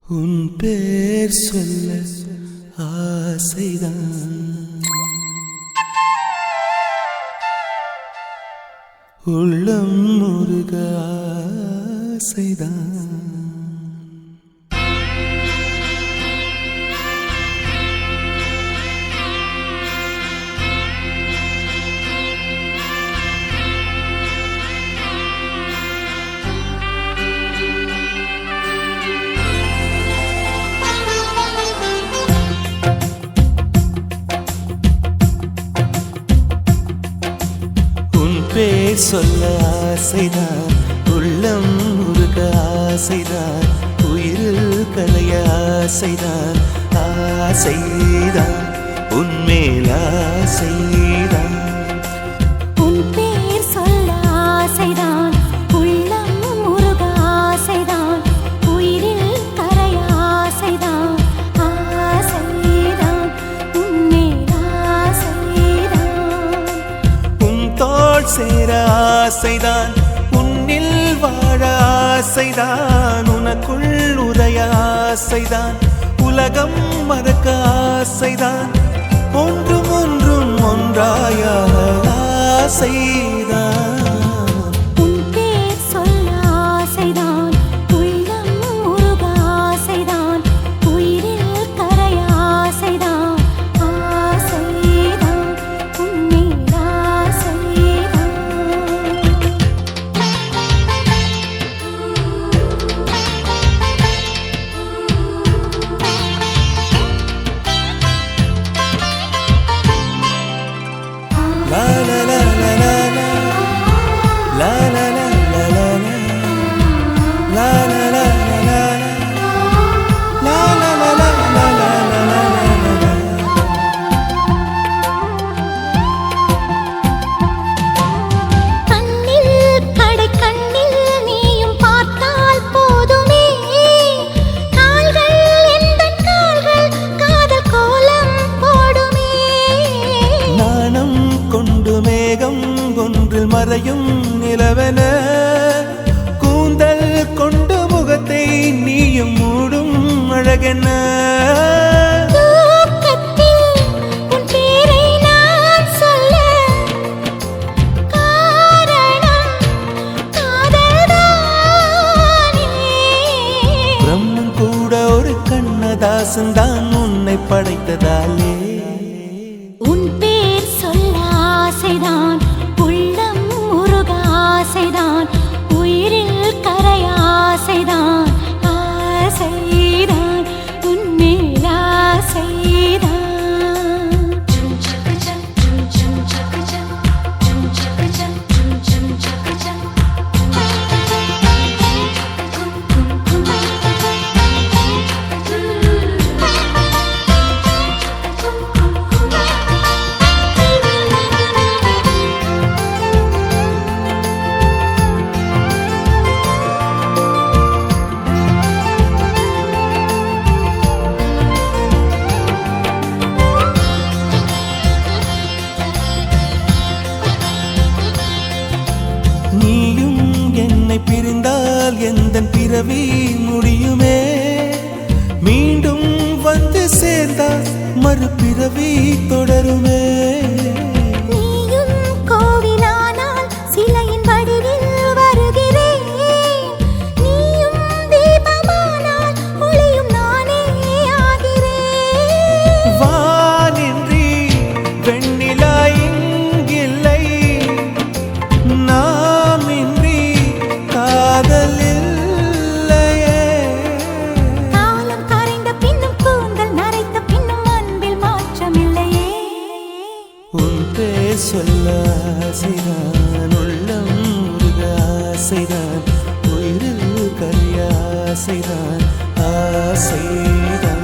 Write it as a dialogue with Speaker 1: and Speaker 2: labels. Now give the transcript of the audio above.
Speaker 1: உன் பேர் சொல்ல ஆசைதான், உள்ளம் முருக ஆசைதான். பேர் சொல்ல ஆசைதான், உள்ளம் முருக ஆசைதான், உயிரில் கலைய ஆசைதான், ஆசைதான் உன்மேல் ஆசைதான்.
Speaker 2: உன் பேர் சொல்ல ஆசைதான், உள்ளம் முருக ஆசைதான், உயிரில் கலைய ஆசைதான், ஆசைதான் உன்மேல் ஆசைதான்.
Speaker 1: உன் தோள் சேர ஆசைதான், உன்னில் வாழ ஆசைதான், உனக்குள் உரைய ஆசைதான், உலகம் மறக்க ஆசைதான், ஒன்றும் ஒன்றும் ஒன்றாய ஆசைதான்.
Speaker 2: உன் பேர் சொல்ல ஆசைதான், உள்ளம் முருக ஆசைதான், உயிரில் கரைய ஆசைதான், ஆசைதான் உன்மேல் ஆசைதான்.
Speaker 1: La la la la la la, la la la la la la, la la la la la la, la la la la la la la.
Speaker 2: கண்ணில் கடை கண்ணில் நீயும் பார்த்தால் போதுமே, கால்கள் எந்தன் கால்கள் காதல் கோலம் போடுமே.
Speaker 1: நாணம் கொண்டு மேகம் ஒன்றில் மறையும் நிலவென, கூந்தல் கொண்டு முகத்தை நீயும் மூடும் அழகென.
Speaker 2: தூக்கத்தில் உன் பேரை நான் சொல்ல காரணம் காதல்தானே.
Speaker 1: பிரம்மன் கூட ஒரு கண்ணதாசன் தான் உன்னை படைத்ததாலே.
Speaker 2: உன் பேர் சொல்ல ஆசைதான், உள்ளம் முருக ஆசைதான், உயிரில் கரைய ஆசைதான், ஆசைதான் உன்மேல் ஆசைதான்.
Speaker 1: நீயும் என்னை பிரிந்தால் எந்தன் பிறவி முடியுமே, மீண்டும் வந்து சேர்ந்தால் மறுபிறவி தொடருமே.
Speaker 2: நீயும் கோவிலானால் சிலையின் வடிவில் வருகிறேன், நீயும் தீபமானால் ஒளியும் நானே ஆகிறேன்.
Speaker 1: வானின்றி வெண்ணிலா இங்கில்லை, நாமின்றி காதல் இல்லையே.
Speaker 2: காலம் கரைந்த பின்னும் கூந்தல் நரைத்த பின்னும் அன்பில் மாற்றமில்லையே.
Speaker 1: உன் பேர் சொல்ல ஆசைதான், உள்ளம் முருக ஆசைதான், உயிரில் கரைய ஆசைதான், ஆசைதான்.